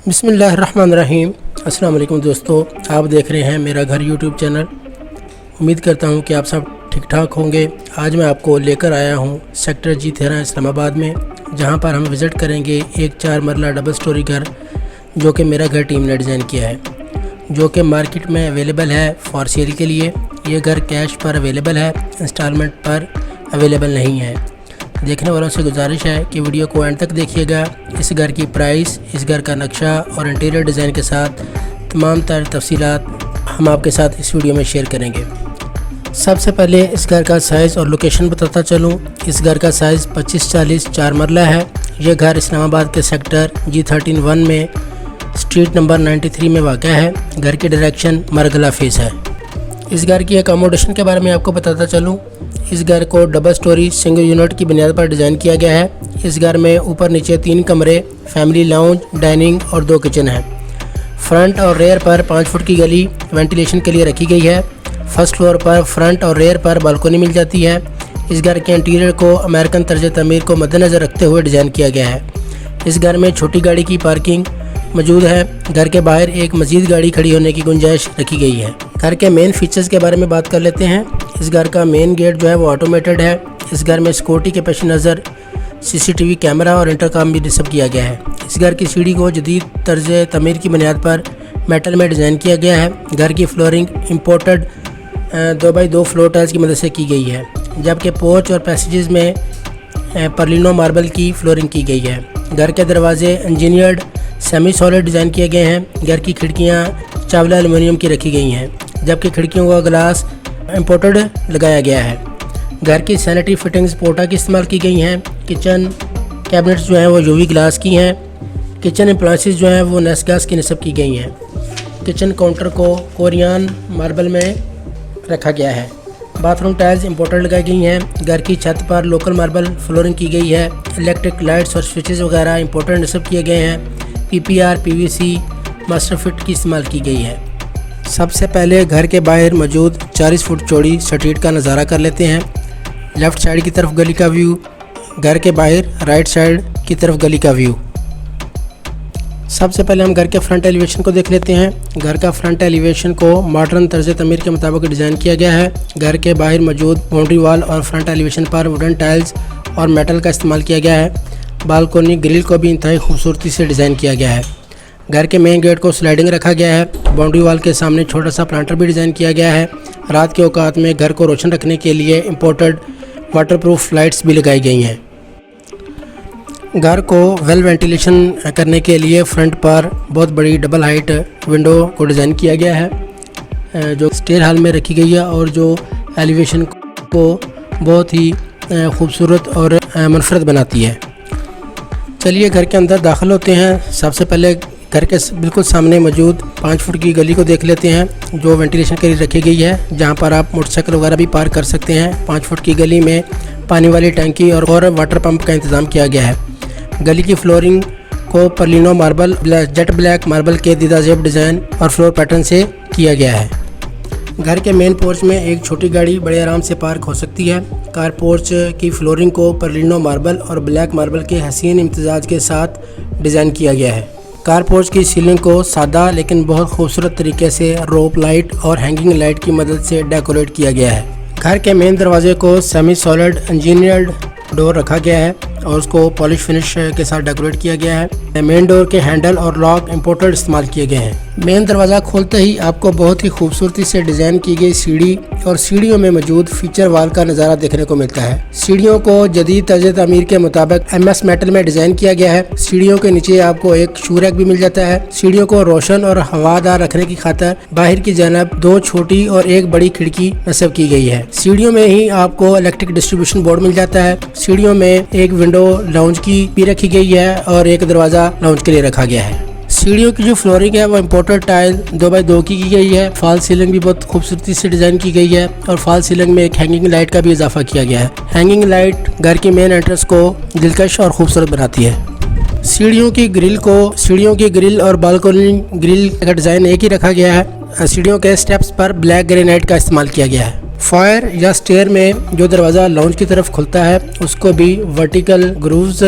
बिस्मिल्लाहिर्रहमानिर्रहीम। अस्सलाम वालेकुम दोस्तों, आप देख रहे हैं मेरा घर यूट्यूब चैनल। उम्मीद करता हूं कि आप सब ठीक ठाक होंगे। आज मैं आपको लेकर आया हूं सेक्टर G13 इस्लामाबाद में, जहां पर हम विज़िट करेंगे एक 4 मरला डबल स्टोरी घर जो कि मेरा घर टीम ने डिज़ाइन किया है, जो कि मार्केट में अवेलेबल है फॉर सेल के लिए। ये घर कैश पर अवेलेबल है, इंस्टॉलमेंट पर अवेलेबल नहीं है। देखने वालों से गुजारिश है कि वीडियो को एंड तक देखिएगा। इस घर की प्राइस, इस घर का नक्शा और इंटीरियर डिज़ाइन के साथ तमाम तर तफसीलात हम आपके साथ इस वीडियो में शेयर करेंगे। सबसे पहले इस घर का साइज़ और लोकेशन बताता चलूँ। इस घर का साइज़ 25-40 4 मरला है। ये घर इस्लामाबाद के सेक्टर G13-1 में स्ट्रीट नंबर 93 में वाक़ है। घर की डायरेक्शन मरगला फेस है। इस घर की अकोमोडेशन के बारे में आपको बताता चलूँ। इस घर को डबल स्टोरी सिंगल यूनिट की बुनियाद पर डिज़ाइन किया गया है। इस घर में ऊपर नीचे 3 कमरे, फैमिली लाउंज, डाइनिंग और 2 किचन हैं। फ्रंट और रेयर पर 5 फुट की गली वेंटिलेशन के लिए रखी गई है। फर्स्ट फ्लोर पर फ्रंट और रेयर पर बालकोनी मिल जाती है। इस घर के इंटीरियर को अमेरिकन तर्ज तमीर को मद्देनज़र रखते हुए डिज़ाइन किया गया है। इस घर में छोटी गाड़ी की पार्किंग मौजूद है। घर के बाहर एक मज़ीद गाड़ी खड़ी होने की गुंजाइश रखी गई है। घर के मेन फीचर्स के बारे में बात कर लेते हैं। इस घर का मेन गेट जो है वो ऑटोमेटेड है। इस घर में सिक्योरिटी के पेश नज़र CCTV कैमरा और इंटरकॉम भी डिसअप किया गया है। इस घर की सीढ़ी को जदीद तर्ज तमीर की बुनियाद पर मेटल में डिज़ाइन किया गया है। घर की flooring imported 2x2 floor tiles की मदद से की गई है, जबकि पोर्च और पैसेजेस में पर्लिनो मार्बल की फ्लोरिंग की गई है। घर के दरवाजे इंजीनियर्ड सेमी सॉलिड डिज़ाइन किए गए हैं। घर की खिड़कियाँ चावला एलुमिनियम की रखी गई हैं, जबकि खिड़कियों का ग्लास इम्पोर्टेड लगाया गया है। घर की सैनिटरी फिटिंग्स पोटा की इस्तेमाल की गई हैं। किचन कैबिनेट्स जो हैं वो UV ग्लास की हैं। किचन अप्लायंसेस जो हैं वो नेस्गास की नस्ब की गई हैं। किचन काउंटर को कोरियन मार्बल में रखा गया है। बाथरूम टाइल्स इम्पोर्टेड लगाई गई हैं। घर की छत पर लोकल मार्बल फ्लोरिंग की गई है। इलेक्ट्रिक लाइट्स और स्विचेस वगैरह इम्पोर्टेड नस्ब किए गए हैं। PPR PVC मास्टर फिट की इस्तेमाल की गई है। सबसे पहले घर के बाहर मौजूद 40 फुट चौड़ी स्ट्रीट का नज़ारा कर लेते हैं। लेफ़्ट साइड की तरफ गली का व्यू, घर के बाहर राइट साइड की तरफ गली का व्यू। सबसे पहले हम घर के फ्रंट एलिवेशन को देख लेते हैं। घर का फ्रंट एलिवेशन को मॉडर्न तर्ज तमीर के मुताबिक डिज़ाइन किया गया है। घर के बाहर मौजूद बाउंड्री वॉल और फ्रंट एलिवेशन पर वुडन टाइल्स और मेटल का इस्तेमाल किया गया है। बालकोनी ग्रिल को भी इंतहाई खूबसूरती से डिज़ाइन किया गया है। घर के मेन गेट को स्लाइडिंग रखा गया है। बाउंड्री वॉल के सामने छोटा सा प्लांटर भी डिज़ाइन किया गया है। रात के औकात में घर को रोशन रखने के लिए इम्पोर्टेड वाटरप्रूफ लाइट्स भी लगाई गई हैं। घर को वेल वेंटिलेशन करने के लिए फ्रंट पर बहुत बड़ी डबल हाइट विंडो को डिज़ाइन किया गया है, जो स्टेयर हॉल में रखी गई है और जो एलिवेशन को बहुत ही खूबसूरत और मुनफरद बनाती है। चलिए घर के अंदर दाखिल होते हैं। सबसे पहले घर के बिल्कुल सामने मौजूद 5 फुट की गली को देख लेते हैं, जो वेंटिलेशन के लिए रखी गई है, जहां पर आप मोटरसाइकिल वगैरह भी पार्क कर सकते हैं। 5 फुट की गली में पानी वाली टंकी और वाटर पंप का इंतज़ाम किया गया है। गली की फ्लोरिंग को पर्लिनो मार्बल, जेट ब्लैक मार्बल के दीदा जेब डिज़ाइन और फ्लोर पैटर्न से किया गया है। घर के मेन पोर्च में एक छोटी गाड़ी बड़े आराम से पार्क हो सकती है। कार पोर्च की फ्लोरिंग को पर्लिनो मार्बल और ब्लैक मार्बल के हसीन इम्तजाज के साथ डिज़ाइन किया गया है। कार पोर्च की सीलिंग को सादा लेकिन बहुत खूबसूरत तरीके से रोप लाइट और हैंगिंग लाइट की मदद से डेकोरेट किया गया है। घर के मेन दरवाजे को सेमी सॉलिड इंजीनियर्ड डोर रखा गया है और उसको पॉलिश फिनिश के साथ डेकोरेट किया गया है। मेन डोर के हैंडल और लॉक इम्पोर्टेड इस्तेमाल किए गए हैं। मेन दरवाज़ा खोलते ही आपको बहुत ही खूबसूरती से डिज़ाइन की गई सीढ़ी और सीढ़ियों में मौजूद फीचर वाल का नज़ारा देखने को मिलता है। सीढ़ियों को जदीद तर्ज तमीर के मुताबिक MS मेटल में डिज़ाइन किया गया है। सीढ़ियों के नीचे आपको एक शू रैक भी मिल जाता है। सीढ़ियों को रोशन और हवादार रखने की खातिर बाहर की जानब 2 छोटी और 1 बड़ी खिड़की नस्ब की गई है। सीढ़ियों में ही आपको इलेक्ट्रिक डिस्ट्रीब्यूशन बोर्ड मिल जाता है। सीढ़ियों में एक विंडो लाउंज की भी रखी गई है और एक दरवाज़ा लाउंज के लिए रखा गया है। सीढ़ियों की जो फ्लोरिंग है वो इम्पोर्टेड टाइल 2x2 की गई है। फॉल सीलिंग भी बहुत खूबसूरती से डिज़ाइन की गई है और फॉल सीलिंग में एक हैंगिंग लाइट का भी इजाफा किया गया है। हैंगिंग लाइट घर की मेन एंट्रेंस को दिलकश और खूबसूरत बनाती है। सीढ़ियों की ग्रिल और बालकोनी ग्रिल का डिज़ाइन एक ही रखा गया है। सीढ़ियों के स्टेप्स पर ब्लैक ग्रेनाइट का इस्तेमाल किया गया है। फायर या स्टेयर में जो दरवाज़ा लाउंज की तरफ खुलता है उसको भी वर्टिकल ग्रूव्स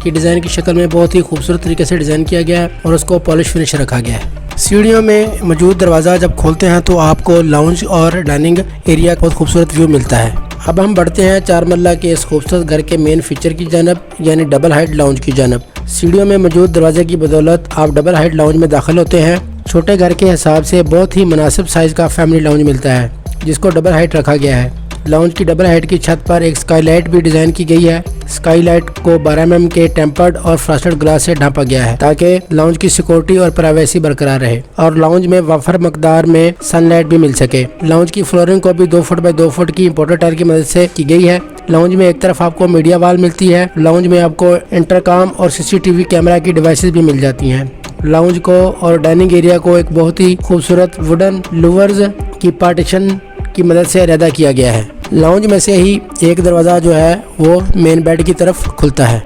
की डिज़ाइन की शक्ल में बहुत ही खूबसूरत तरीके से डिज़ाइन किया गया है और उसको पॉलिश फिनिश रखा गया है। सीढ़ियों में मौजूद दरवाज़ा जब खोलते हैं तो आपको लाउंज और डाइनिंग एरिया का बहुत खूबसूरत व्यू मिलता है। अब हम बढ़ते हैं 4 मरला के इस खूबसूरत घर के मेन फीचर की जानब, यानी डबल हाइट लाउंज की जानब। सीढ़ियों में मौजूद दरवाजे की बदौलत आप डबल हाइट लाउंज में दाखिल होते हैं। छोटे घर के हिसाब से बहुत ही मुनासिब साइज़ का फैमिली लाउंज मिलता है जिसको डबल हाइट रखा गया है। लाउंज की डबल हाइट की छत पर एक स्काईलाइट भी डिज़ाइन की गई है। स्काईलाइट को 12 mm के टेम्पर्ड और फ्रॉस्टेड ग्लास से ढांपा गया है ताकि लाउंज की सिक्योरिटी और प्राइवेसी बरकरार रहे और लाउंज में वाफर मकदार में सनलाइट भी मिल सके। लाउंज की फ्लोरिंग को भी 2 फुट बाय 2 फुट की इम्पोर्टेड टाइल की मदद से की गई है। लाउंज में एक तरफ आपको मीडिया वॉल मिलती है। लाउंज में आपको इंटरकॉम और CCTV कैमरा की डिवाइसेस भी मिल जाती हैं। लाउंज को और डाइनिंग एरिया को एक बहुत ही खूबसूरत वुडन लूवर्स की पार्टीशन की मदद से अलहदा किया गया है। लाउंज में से ही एक दरवाज़ा जो है वो मेन बेड की तरफ खुलता है।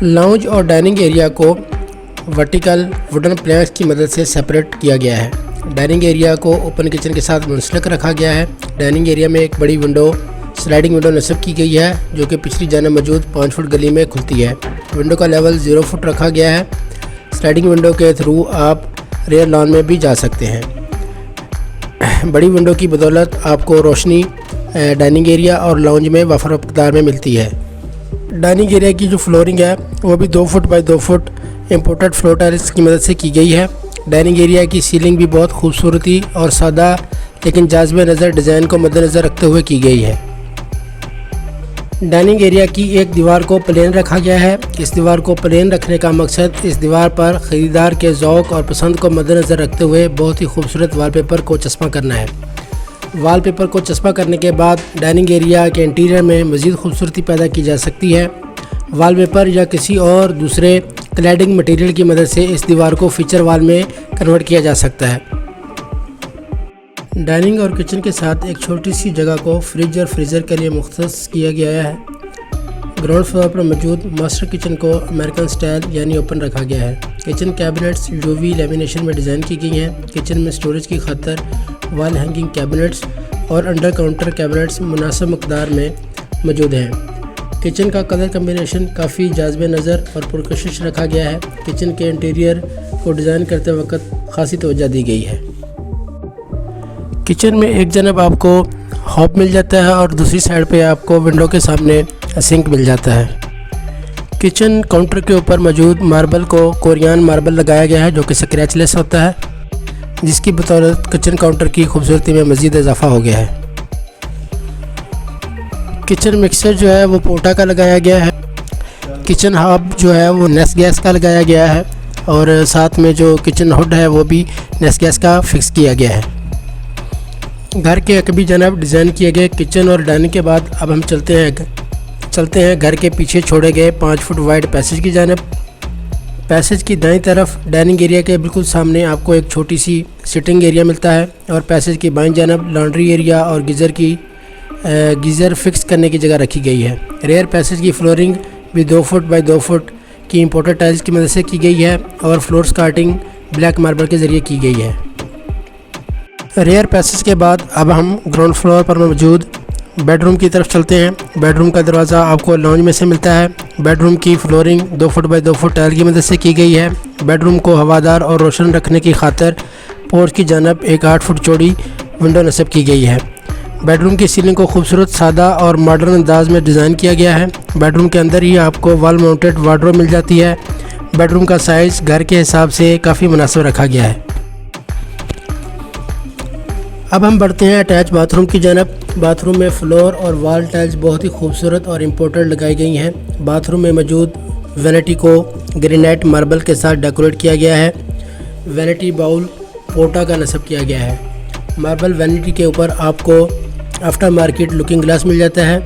लाउंज और डाइनिंग एरिया को वर्टिकल वुडन प्लैंक्स की मदद से सेपरेट किया गया है। डाइनिंग एरिया को ओपन किचन के साथ मुंसलिक रखा गया है। डाइनिंग एरिया में एक बड़ी विंडो स्लाइडिंग विंडो नस्ब की गई है जो कि पिछली जानब मौजूद 5 फुट गली में खुलती है। विंडो का लेवल 0 फुट रखा गया है। स्लाइडिंग विंडो के थ्रू आप रेयर लॉन में भी जा सकते हैं। बड़ी विंडो की बदौलत आपको रोशनी डाइनिंग एरिया और लाउंज में वाफर मकदार में मिलती है। डाइनिंग एरिया की जो फ्लोरिंग है वो भी 2 foot by 2 foot imported floor tiles की मदद से की गई है। डाइनिंग एरिया की सीलिंग भी बहुत खूबसूरती और सादा लेकिन जाज़िब नज़र डिज़ाइन को मद्देनज़र रखते हुए की गई है। डाइनिंग एरिया की एक दीवार को प्लेन रखा गया है। इस दीवार को प्लेन रखने का मकसद इस दीवार पर ख़रीदार के ज़ौक़ और पसंद को मद्देनज़र रखते हुए बहुत ही खूबसूरत वॉलपेपर को चस्पा करना है। वॉलपेपर को चस्पा करने के बाद डाइनिंग एरिया के इंटीरियर में मज़ीद खूबसूरती पैदा की जा सकती है। वॉलपेपर या किसी और दूसरे क्लैडिंग मटेरियल की मदद से इस दीवार को फीचर वॉल में कन्वर्ट किया जा सकता है। डाइनिंग और किचन के साथ एक छोटी सी जगह को फ्रिज और फ्रीज़र के लिए मुख्तस किया गया है। ग्राउंड फ्लोर पर मौजूद मास्टर किचन को अमेरिकन स्टाइल यानी ओपन रखा गया है। किचन कैबिनेट्स UV लेमिनेशन में डिज़ाइन की गई हैं। किचन में स्टोरेज की खातर वॉल हैंगिंग कैबिनेट्स और अंडर काउंटर कैबिनेट्स मुनासिब मकदार में मौजूद हैं। किचन का कलर कम्बिनेशन काफ़ी जाज़िब नज़र और पुरकशिश रखा गया है। किचन के इंटीरियर को डिज़ाइन करते वक्त खासी तवज्जो दी गई है। किचन में एक जानब आपको हॉब मिल जाता है और दूसरी साइड पे आपको विंडो के सामने सिंक मिल जाता है। किचन काउंटर के ऊपर मौजूद मार्बल को कोरियन मार्बल लगाया गया है जो कि स्क्रैचलेस होता है, जिसकी बदौलत किचन काउंटर की खूबसूरती में मज़ीद इजाफा हो गया है। किचन मिक्सर जो है वो पोटा का लगाया गया है। किचन हॉब जो है वो नेस गैस का लगाया गया है और साथ में जो किचन हुड है वो भी नेस गैस का फिक्स किया गया है। घर के अकबी जानब डिज़ाइन किए गए किचन और डाइनिंग के बाद अब हम चलते हैं घर के पीछे छोड़े गए 5 फुट वाइड पैसेज की जानब। पैसेज की दाईं तरफ डाइनिंग एरिया के बिल्कुल सामने आपको एक छोटी सी सिटिंग एरिया मिलता है और पैसेज की बाईं जानब लॉन्ड्री एरिया और गीज़र फिक्स करने की जगह रखी गई है। रेयर पैसेज की फ्लोरिंग भी 2 फुट बाय 2 फुट की इम्पोर्टेड टाइल्स की मदद से की गई है और फ्लोर स्कार्टिंग ब्लैक मार्बल के ज़रिए की गई है। रेयर पैसेज के बाद अब हम ग्राउंड फ्लोर पर मौजूद बेडरूम की तरफ चलते हैं। बेडरूम का दरवाज़ा आपको लाउंज में से मिलता है। बेडरूम की flooring 2 foot by 2 foot tile की मदद से की गई है। बेडरूम को हवादार और रोशन रखने की खातिर पोर्च की जानब एक 8 फुट चौड़ी विंडो नस्ब की गई है। बेडरूम की सीलिंग को खूबसूरत सादा और मॉडर्न अंदाज में डिज़ाइन किया गया है। बेडरूम के अंदर ही आपको वॉल माउंटेड वार्डरोब मिल जाती है। बेडरूम का साइज़ घर के हिसाब से काफ़ी मुनासिब रखा गया है। अब हम बढ़ते हैं अटैच बाथरूम की जानब। बाथरूम में फ्लोर और वॉल टाइल्स बहुत ही खूबसूरत और इम्पोर्टेंट लगाई गई हैं। बाथरूम में मौजूद वैनिटी को ग्रेनाइट मार्बल के साथ डेकोरेट किया गया है। वैनिटी बाउल पोटा का नस्ब किया गया है। मार्बल वैनिटी के ऊपर आपको आफ्टर मार्केट लुकिंग ग्लास मिल जाता है।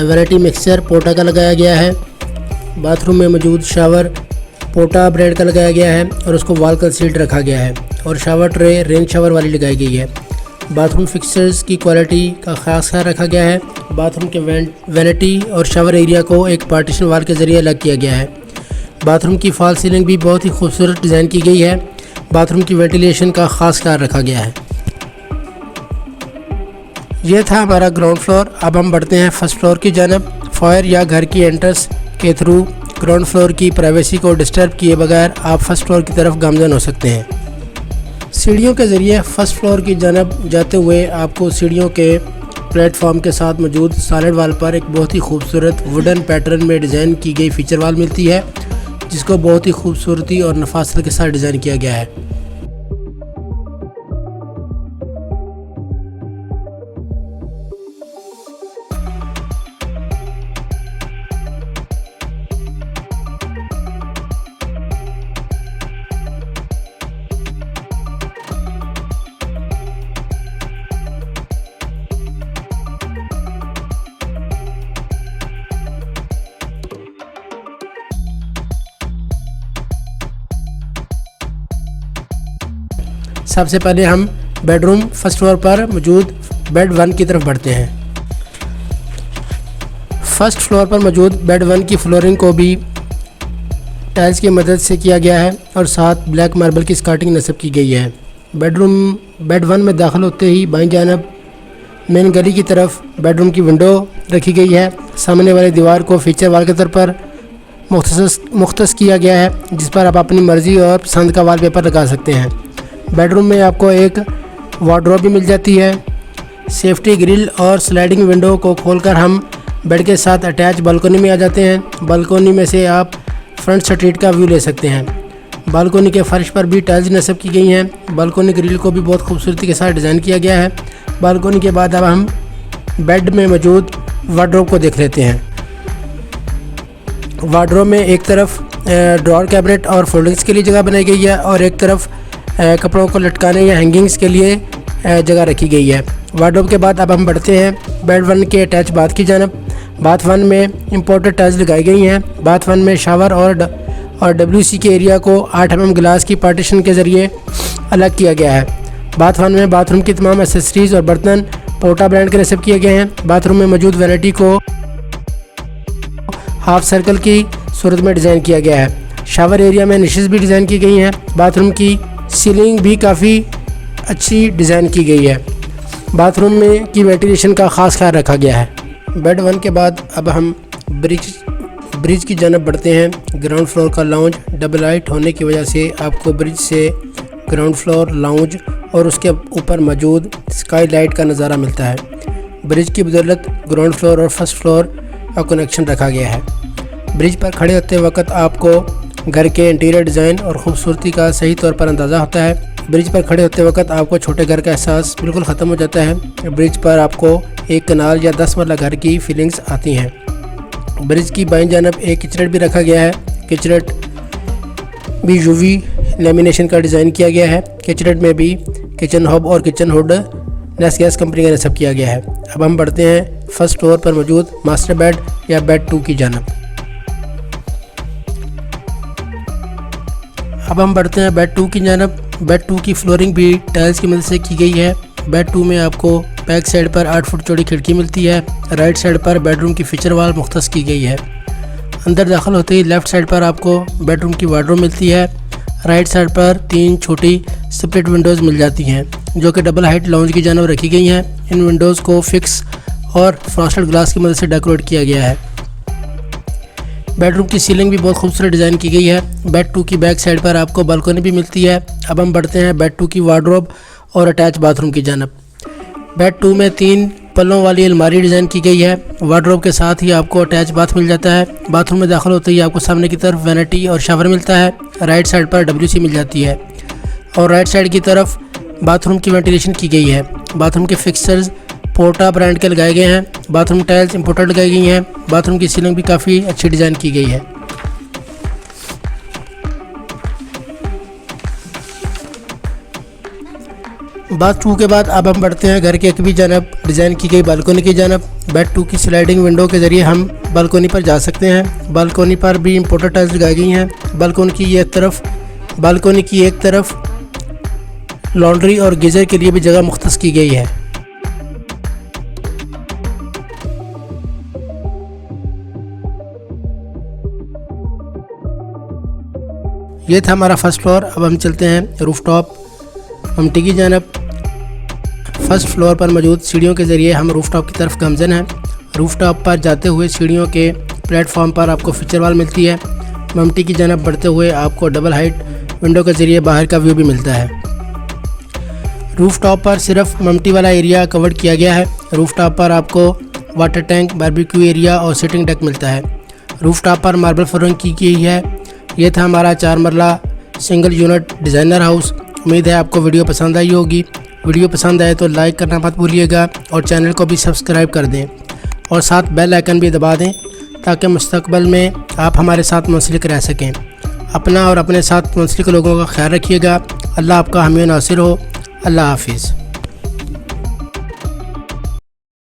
वैनिटी मिक्सचर पोटा का लगाया गया है। बाथरूम में मौजूद शावर पोटा ब्रांड का लगाया गया है और उसको वॉल कंसील्ड रखा गया है और शावर ट्रे रेन शावर वाली लगाई गई है। बाथरूम फिक्सचर्स की क्वालिटी का खास ख्याल रखा गया है। बाथरूम के वैनिटी और शावर एरिया को एक पार्टीशन वाल के ज़रिए अलग किया गया है। बाथरूम की फॉल सीलिंग भी बहुत ही खूबसूरत डिज़ाइन की गई है। बाथरूम की वेंटिलेशन का ख़ास ख्याल रखा गया है। ये था हमारा ग्राउंड फ्लोर। अब हम बढ़ते हैं फर्स्ट फ्लोर की जानब। फायर या घर की एंट्रेंस के थ्रू ग्राउंड फ्लोर की प्राइवेसी को डिस्टर्ब किए बगैर आप फर्स्ट फ्लोर की तरफ गामजन हो सकते हैं। सीढ़ियों के ज़रिए फर्स्ट फ्लोर की जानब जाते हुए आपको सीढ़ियों के प्लेटफॉर्म के साथ मौजूद सॉलिड वॉल पर एक बहुत ही खूबसूरत वुडन पैटर्न में डिज़ाइन की गई फीचर वॉल मिलती है, जिसको बहुत ही खूबसूरती और नफासत के साथ डिज़ाइन किया गया है। सबसे पहले हम बेडरूम फर्स्ट फ्लोर पर मौजूद बेड 1 की तरफ बढ़ते हैं। फर्स्ट फ्लोर पर मौजूद बेड 1 की फ्लोरिंग को भी टाइल्स की मदद से किया गया है और साथ ब्लैक मार्बल की स्कार्टिंग नस्ब की गई है। बेड 1 में दाखिल होते ही बाईं जानब मेन गली की तरफ बेडरूम की विंडो रखी गई है। सामने वाली दीवार को फीचर वॉल के तौर पर मुख्तस किया गया है, जिस पर आप अपनी मर्ज़ी और पसंद का वॉलपेपर लगा सकते हैं। बेडरूम में आपको एक वार्डरोब भी मिल जाती है। सेफ्टी ग्रिल और स्लाइडिंग विंडो को खोलकर हम बेड के साथ अटैच बालकोनी में आ जाते हैं। बालकोनी में से आप फ्रंट स्ट्रीट का व्यू ले सकते हैं। बालकोनी के फर्श पर भी टाइल्स नस्ब की गई हैं। बालकोनी ग्रिल को भी बहुत खूबसूरती के साथ डिज़ाइन किया गया है। बालकोनी के बाद अब हम बेड में मौजूद वार्डरोब को देख लेते हैं। वार्डरोब में एक तरफ ड्रॉअर कैबिनेट और फोल्डिंग्स के लिए जगह बनाई गई है और एक तरफ कपड़ों को लटकाने या हैंगिंग्स के लिए जगह रखी गई है। वार्डरोब के बाद अब हम बढ़ते हैं बेड 1 के अटैच बाथ की जानब। बाथ 1 में इम्पोर्टेड टाइल्स लगाई गई हैं। बाथ 1 में शावर और WC के एरिया को 8 mm ग्लास की पार्टीशन के ज़रिए अलग किया गया है। बाथ 1 में बाथरूम की तमाम एसेसरीज़ और बर्तन पोर्टा ब्रांड के नस्ब किए गए हैं। बाथरूम में मौजूद वैनिटी को हाफ सर्कल की सूरत में डिज़ाइन किया गया है। शावर एरिया में निशेज़ भी डिज़ाइन की गई हैं। बाथरूम की सीलिंग भी काफ़ी अच्छी डिज़ाइन की गई है। बाथरूम में की वेंटिलेशन का ख़ास ख्याल रखा गया है। बेड 1 के बाद अब हम ब्रिज की जानब बढ़ते हैं। ग्राउंड फ्लोर का लाउंज डबल हाइट होने की वजह से आपको ब्रिज से ग्राउंड फ्लोर, लाउंज और उसके ऊपर मौजूद स्काई लाइट का नज़ारा मिलता है। ब्रिज की बदौलत ग्राउंड फ्लोर और फर्स्ट फ्लोर का कनेक्शन रखा गया है। ब्रिज पर खड़े होते वक्त आपको घर के इंटीरियर डिज़ाइन और ख़ूबसूरती का सही तौर पर अंदाज़ा होता है। ब्रिज पर खड़े होते वक्त आपको छोटे घर का एहसास बिल्कुल ख़त्म हो जाता है। ब्रिज पर आपको एक कनाल या 10 वाला घर की फीलिंग्स आती हैं। ब्रिज की बाईं जानब एक किचरेट भी रखा गया है। किचरेट भी UV लेमिनेशन का डिज़ाइन किया गया है। किचरेट में भी किचन हॉब और किचन हुड नेस गैस कंपनी का नस्ब किया गया है। अब हम बढ़ते हैं फर्स्ट फ्लोर पर मौजूद मास्टर बेड या बेड 2 की जानब। अब हम बढ़ते हैं बेड 2 की जानब। बेड 2 की फ्लोरिंग भी टाइल्स की मदद से की गई है। बेड 2 में आपको बैक साइड पर 8 फुट चौड़ी खिड़की मिलती है। राइट साइड पर बेडरूम की फीचर वॉल मुख्तस की गई है। अंदर दाखिल होते ही लेफ़्ट साइड पर आपको बेडरूम की वार्डरोब मिलती है। राइट साइड पर 3 छोटी स्प्लिट विंडोज़ मिल जाती हैं, जो कि डबल हाइट लाउंज की जानब रखी गई हैं। इन विंडोज़ को फिक्स और फ्रॉस्टेड ग्लास की मदद से डेकोरेट किया गया है। बेडरूम की सीलिंग भी बहुत खूबसूरत डिज़ाइन की गई है। बेड 2 की बैक साइड पर आपको बालकनी भी मिलती है। अब हम बढ़ते हैं बेड 2 की वार्डरोब और अटैच बाथरूम की जानब। बेड 2 में 3 पल्लों वाली अलमारी डिज़ाइन की गई है। वार्डरोब के साथ ही आपको अटैच बाथ मिल जाता है। बाथरूम में दाखिल होते ही आपको सामने की तरफ वैनिटी और शावर मिलता है। राइट साइड पर WC मिल जाती है और राइट साइड की तरफ बाथरूम की वेंटिलेशन की गई है। बाथरूम के फिक्सर्स पोर्टा ब्रांड के लगाए गए हैं। बाथरूम टाइल्स इंपोर्टेड लगाई गई हैं। बाथरूम की सीलिंग भी काफ़ी अच्छी डिज़ाइन की गई है। बाथ 2 के बाद अब हम बढ़ते हैं घर के एक भी जानब डिज़ाइन की गई बालकोनी की जानब। बेड 2 की स्लाइडिंग विंडो के ज़रिए हम बालकोनी पर जा सकते हैं। बालकोनी पर भी इंपोर्टेड टाइल्स लगाई गई हैं। बालकोनी की एक तरफ लॉन्ड्री और गीज़र के लिए भी जगह मुख्तस की गई है। ये था हमारा फर्स्ट फ्लोर। अब हम चलते हैं रूफटॉप ममटी की जानब। फर्स्ट फ्लोर पर मौजूद सीढ़ियों के ज़रिए हम रूफटॉप की तरफ गामज़न हैं। रूफटॉप पर जाते हुए सीढ़ियों के प्लेटफॉर्म पर आपको फीचर वॉल मिलती है। ममटी की जानब बढ़ते हुए आपको डबल हाइट विंडो के ज़रिए बाहर का व्यू भी मिलता है। रूफटॉप पर सिर्फ ममटी वाला एरिया कवर किया गया है। रूफटॉप पर आपको वाटर टैंक, बारबेक्यू एरिया और सिटिंग डेक मिलता है। रूफटॉप पर मार्बल फ्लोरिंग की गई है। ये था हमारा 4 मरला सिंगल यूनिट डिज़ाइनर हाउस। उम्मीद है आपको वीडियो पसंद आई होगी। वीडियो पसंद आए तो लाइक करना मत भूलिएगा और चैनल को भी सब्सक्राइब कर दें और साथ बेल आइकन भी दबा दें ताकि मुस्तकबिल में आप हमारे साथ मुंसलिक रह सकें। अपना और अपने साथ मुंसलिक लोगों का ख्याल रखिएगा। अल्लाह आपका हामी नासिर हो। अल्लाह हाफिज़।